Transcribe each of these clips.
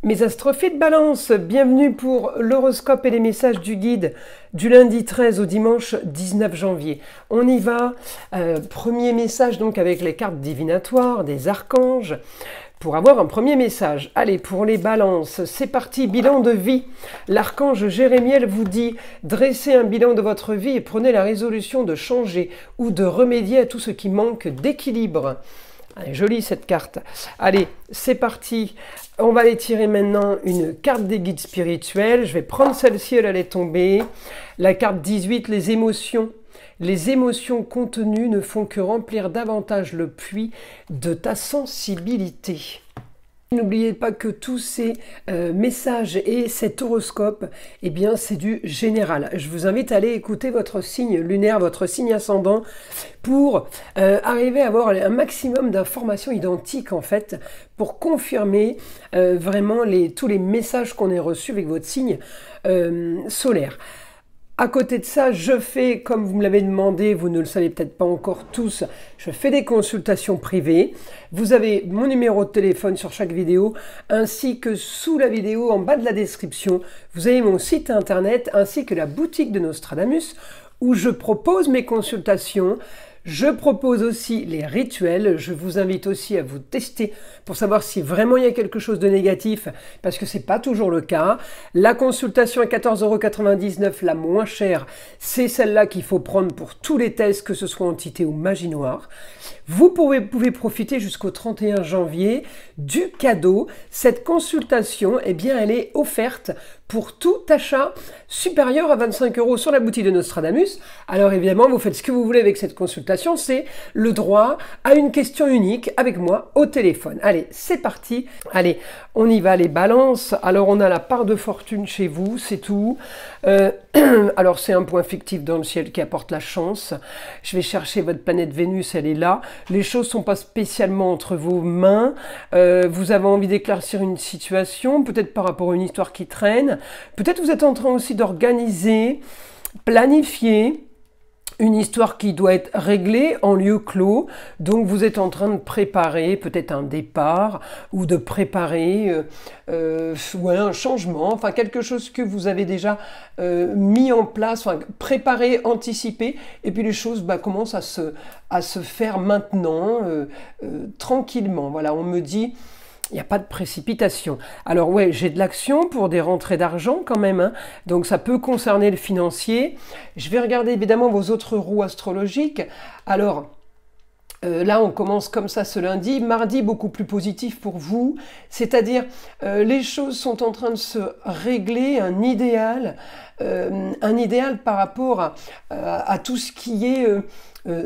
Mes astrophiles Balance, bienvenue pour l'horoscope et les messages du guide du lundi 13 au dimanche 19 janvier. On y va, premier message donc avec les cartes divinatoires, des archanges, pour avoir un premier message. Allez, pour les balances, c'est parti, bilan de vie. L'archange Jérémiel vous dit « Dressez un bilan de votre vie et prenez la résolution de changer ou de remédier à tout ce qui manque d'équilibre. » Elle est jolie cette carte. Allez, c'est parti. On va aller tirer maintenant une carte des guides spirituels. Je vais prendre celle-ci, elle allait tomber. La carte 18, les émotions. Les émotions contenues ne font que remplir davantage le puits de ta sensibilité. N'oubliez pas que tous ces messages et cet horoscope, eh bien, c'est du général. Je vous invite à aller écouter votre signe lunaire, votre signe ascendant, pour arriver à avoir un maximum d'informations identiques, en fait, pour confirmer vraiment tous les messages qu'on a reçus avec votre signe solaire. À côté de ça, je fais, comme vous me l'avez demandé, vous ne le savez peut-être pas encore tous, je fais des consultations privées. Vous avez mon numéro de téléphone sur chaque vidéo, ainsi que sous la vidéo, en bas de la description, vous avez mon site internet, ainsi que la boutique de Nostradamus, où je propose mes consultations. Je propose aussi les rituels, je vous invite aussi à vous tester pour savoir si vraiment il y a quelque chose de négatif, parce que ce n'est pas toujours le cas. La consultation à 14,99 €, la moins chère, c'est celle-là qu'il faut prendre pour tous les tests, que ce soit entité ou magie noire. Vous pouvez profiter jusqu'au 31 janvier du cadeau. Cette consultation, eh bien, elle est offerte pour tout achat supérieur à 25 € sur la boutique de Nostradamus. Alors évidemment, vous faites ce que vous voulez avec cette consultation, c'est le droit à une question unique avec moi au téléphone. Allez, c'est parti. Allez, on y va les balances. Alors on a la part de fortune chez vous, c'est tout. Alors c'est un point fictif dans le ciel qui apporte la chance. Je vais chercher votre planète Vénus, elle est là. Les choses ne sont pas spécialement entre vos mains. Vous avez envie d'éclaircir une situation, peut-être par rapport à une histoire qui traîne. Peut-être vous êtes en train aussi d'organiser, planifier une histoire qui doit être réglée en lieu clos. Donc vous êtes en train de préparer peut-être un départ ou de préparer ouais, un changement, enfin quelque chose que vous avez déjà mis en place, enfin préparé, anticipé, et puis les choses commencent à se faire maintenant, tranquillement. Voilà, on me dit... Il n'y a pas de précipitation. Alors ouais, j'ai de l'action pour des rentrées d'argent quand même, hein. Donc ça peut concerner le financier. Je vais regarder évidemment vos autres roues astrologiques. Alors là, on commence comme ça ce lundi. Mardi, beaucoup plus positif pour vous. C'est-à-dire, les choses sont en train de se régler, un idéal par rapport à tout ce qui est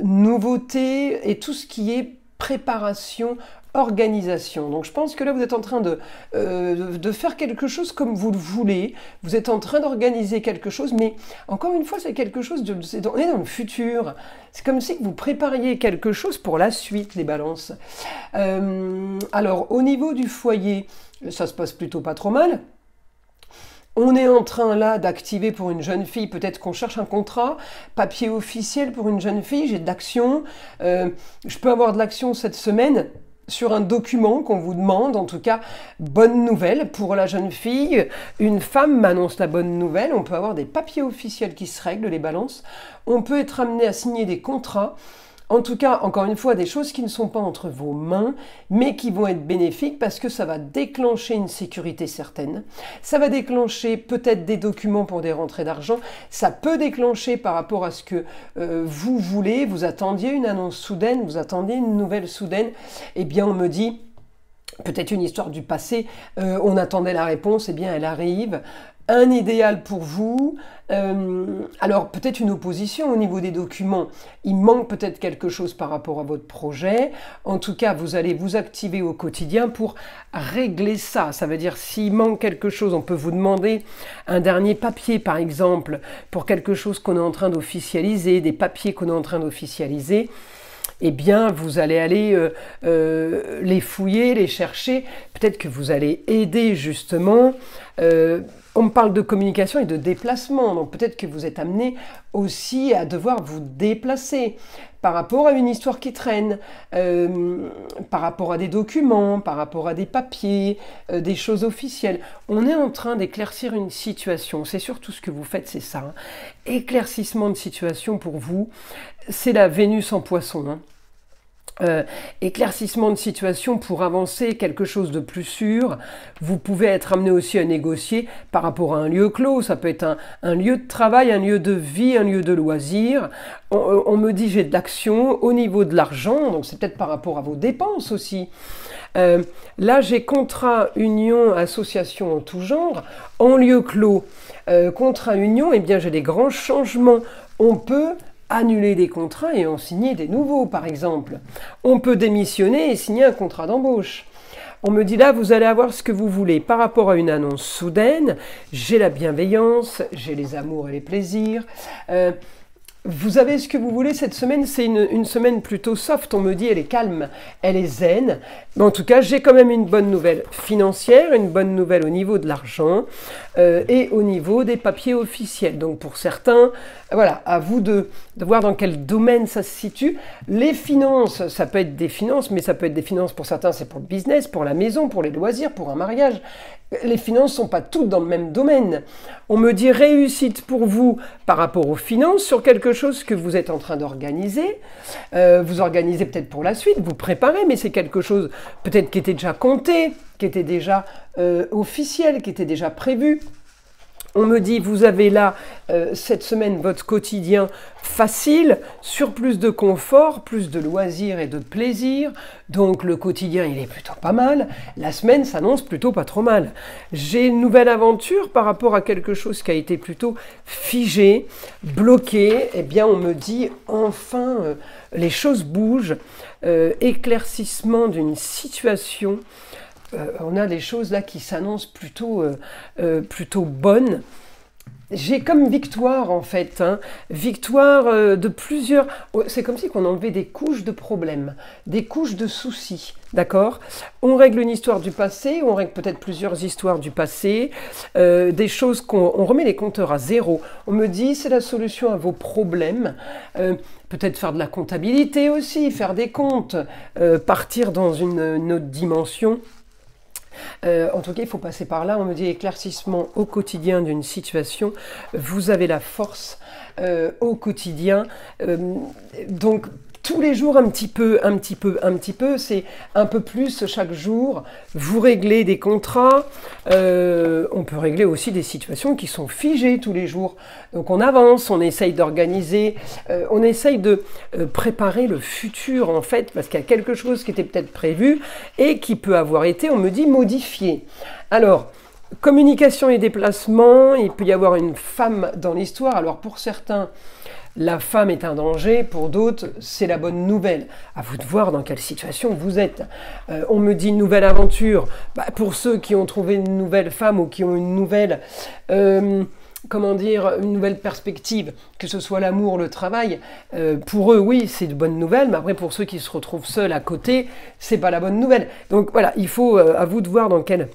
nouveauté et tout ce qui est préparation, organisation. Donc je pense que là vous êtes en train de faire quelque chose comme vous le voulez, vous êtes en train d'organiser quelque chose, mais encore une fois c'est quelque chose, on est dans le futur, c'est comme si vous prépariez quelque chose pour la suite, les balances. Alors au niveau du foyer, ça se passe plutôt pas trop mal. On est en train là d'activer pour une jeune fille, peut-être qu'on cherche un contrat, papier officiel pour une jeune fille, j'ai de l'action, je peux avoir de l'action cette semaine sur un document qu'on vous demande. En tout cas, bonne nouvelle pour la jeune fille. Une femme m'annonce la bonne nouvelle. On peut avoir des papiers officiels qui se règlent, les balances. On peut être amené à signer des contrats. En tout cas, encore une fois, des choses qui ne sont pas entre vos mains, mais qui vont être bénéfiques parce que ça va déclencher une sécurité certaine. Ça va déclencher peut-être des documents pour des rentrées d'argent. Ça peut déclencher par rapport à ce que vous voulez. Vous attendiez une annonce soudaine, vous attendiez une nouvelle soudaine. Eh bien, on me dit... peut-être une histoire du passé, on attendait la réponse, eh bien elle arrive. Un idéal pour vous, alors peut-être une opposition au niveau des documents, il manque peut-être quelque chose par rapport à votre projet. En tout cas, vous allez vous activer au quotidien pour régler ça. Ça veut dire s'il manque quelque chose, on peut vous demander un dernier papier par exemple, pour quelque chose qu'on est en train d'officialiser, des papiers qu'on est en train d'officialiser. Eh bien, vous allez aller les fouiller, les chercher. Peut-être que vous allez aider justement On me parle de communication et de déplacement, donc peut-être que vous êtes amené aussi à devoir vous déplacer par rapport à une histoire qui traîne, par rapport à des documents, par rapport à des papiers, des choses officielles. On est en train d'éclaircir une situation, c'est surtout ce que vous faites, c'est ça. Hein. Éclaircissement de situation pour vous, c'est la Vénus en Poisson. Hein. Éclaircissement de situation pour avancer quelque chose de plus sûr. Vous pouvez être amené aussi à négocier par rapport à un lieu clos. Ça peut être un lieu de travail, un lieu de vie, un lieu de loisir. On me dit j'ai de l'action au niveau de l'argent, donc c'est peut-être par rapport à vos dépenses aussi. Là j'ai contrat, union, association en tout genre, en lieu clos. Contrat, union, eh bien j'ai des grands changements. On peut annuler des contrats et en signer des nouveaux, par exemple. On peut démissionner et signer un contrat d'embauche. On me dit là, vous allez avoir ce que vous voulez. Par rapport à une annonce soudaine, j'ai la bienveillance, j'ai les amours et les plaisirs. Vous avez ce que vous voulez cette semaine, c'est une semaine plutôt soft, on me dit, elle est calme, elle est zen. Mais en tout cas, j'ai quand même une bonne nouvelle financière, une bonne nouvelle au niveau de l'argent et au niveau des papiers officiels. Donc pour certains, voilà, à vous de voir dans quel domaine ça se situe. Les finances, ça peut être des finances, mais ça peut être des finances pour certains, c'est pour le business, pour la maison, pour les loisirs, pour un mariage. Les finances ne sont pas toutes dans le même domaine. On me dit réussite pour vous par rapport aux finances sur quelque chose que vous êtes en train d'organiser. Vous organisez peut-être pour la suite, vous préparez, mais c'est quelque chose peut-être qui était déjà compté, qui était déjà officiel, qui était déjà prévu. On me dit, vous avez là, cette semaine, votre quotidien facile, sur plus de confort, plus de loisirs et de plaisir. Donc le quotidien, il est plutôt pas mal. La semaine s'annonce plutôt pas trop mal. J'ai une nouvelle aventure par rapport à quelque chose qui a été plutôt figé, bloqué. Eh bien, on me dit, enfin, les choses bougent. Éclaircissement d'une situation. On a les choses là qui s'annoncent plutôt bonnes. J'ai comme victoire en fait, hein, victoire de plusieurs... C'est comme si on enlevait des couches de problèmes, des couches de soucis, d'accord? On règle une histoire du passé, on règle peut-être plusieurs histoires du passé, des choses on remet les compteurs à zéro. On me dit c'est la solution à vos problèmes, peut-être faire de la comptabilité aussi, faire des comptes, partir dans une autre dimension. En tout cas, il faut passer par là. On me dit éclaircissement au quotidien d'une situation. Vous avez la force au quotidien. Donc, tous les jours, un petit peu, c'est un peu plus chaque jour. Vous réglez des contrats. On peut régler aussi des situations qui sont figées tous les jours. Donc on avance, on essaye d'organiser, on essaye de préparer le futur en fait, parce qu'il y a quelque chose qui était peut-être prévu et qui peut avoir été, on me dit, modifié. Alors, communication et déplacement, il peut y avoir une femme dans l'histoire. Alors pour certains, la femme est un danger, pour d'autres, c'est la bonne nouvelle. À vous de voir dans quelle situation vous êtes. On me dit nouvelle aventure. Bah, pour ceux qui ont trouvé une nouvelle femme ou qui ont une nouvelle, comment dire, une nouvelle perspective, que ce soit l'amour, le travail, pour eux, oui, c'est de bonnes nouvelles, mais après, pour ceux qui se retrouvent seuls à côté, c'est pas la bonne nouvelle. Donc voilà, il faut, à vous de voir dans quelle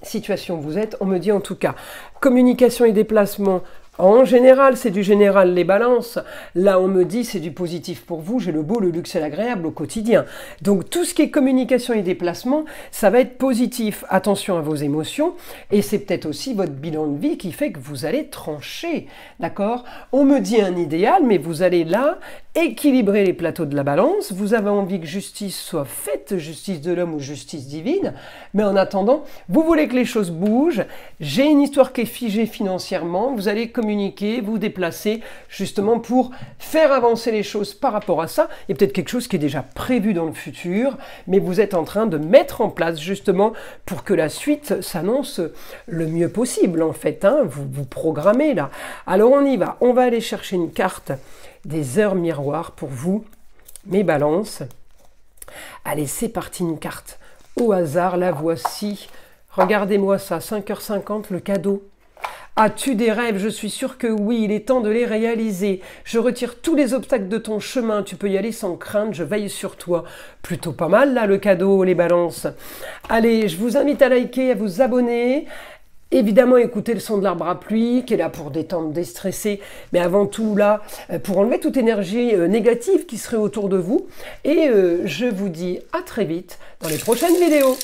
situation vous êtes. On me dit en tout cas, communication et déplacement. En général, c'est du général les balances. Là, on me dit c'est du positif pour vous, j'ai le beau, le luxe et l'agréable au quotidien. Donc, tout ce qui est communication et déplacement, ça va être positif. Attention à vos émotions. Et c'est peut-être aussi votre bilan de vie qui fait que vous allez trancher. D'accord? On me dit un idéal, mais vous allez là équilibrer les plateaux de la balance. Vous avez envie que justice soit faite, justice de l'homme ou justice divine. Mais en attendant, vous voulez que les choses bougent. J'ai une histoire qui est figée financièrement. Vous allez communiquer, vous déplacer, justement pour faire avancer les choses par rapport à ça. Il y a peut-être quelque chose qui est déjà prévu dans le futur, mais vous êtes en train de mettre en place justement pour que la suite s'annonce le mieux possible en fait. Hein. Vous programmez là. Alors on y va. On va aller chercher une carte des heures miroirs pour vous, mes balances. Allez, c'est parti, une carte au hasard. La voici. Regardez-moi ça, 5h50, le cadeau. As-tu des rêves? Je suis sûre que oui, il est temps de les réaliser. Je retire tous les obstacles de ton chemin, tu peux y aller sans crainte, je veille sur toi. Plutôt pas mal là le cadeau, les balances. Allez, je vous invite à liker, à vous abonner. Évidemment, écoutez le son de l'arbre à pluie, qui est là pour détendre, déstresser, mais avant tout là, pour enlever toute énergie négative qui serait autour de vous. Et je vous dis à très vite dans les prochaines vidéos.